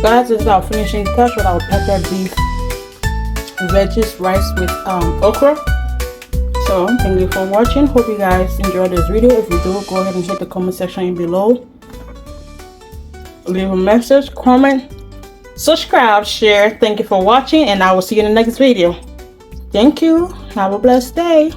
guys, this is our finishing touch with our pepper beef veggies rice with okra. So thank you for watching. Hope you guys enjoyed this video. If you do, go ahead and hit the comment section below. Leave a message, comment, subscribe, share. Thank you for watching, and I will see you in the next video. Thank you. Have a blessed day.